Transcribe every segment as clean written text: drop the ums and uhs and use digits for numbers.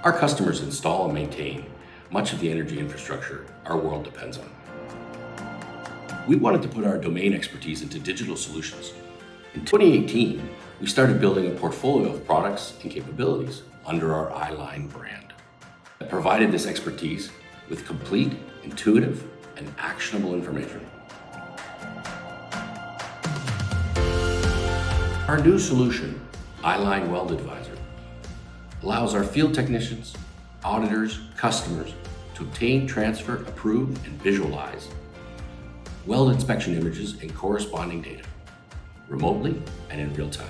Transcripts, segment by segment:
Our customers install and maintain much of the energy infrastructure our world depends on. We wanted to put our domain expertise into digital solutions. In 2018, we started building a portfolio of products and capabilities under our iLine brand that provided this expertise with complete, intuitive, and actionable information. Our new solution, iLine Weld Advisor, allows our field technicians, auditors, customers to obtain, transfer, approve, and visualize weld inspection images and corresponding data remotely and in real time.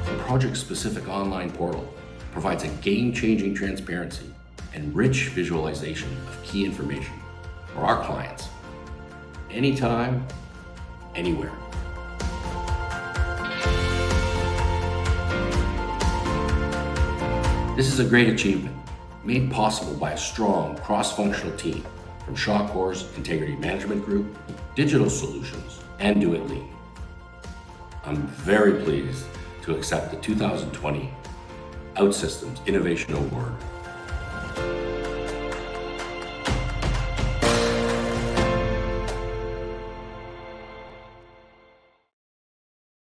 The project-specific online portal provides a game-changing transparency and rich visualization of key information for our clients, anytime, anywhere. This is a great achievement, made possible by a strong cross-functional team from Shawcor's Integrity Management Group, Digital Solutions, and Do It Lean. I'm very pleased to accept the 2020 OutSystems Innovation Award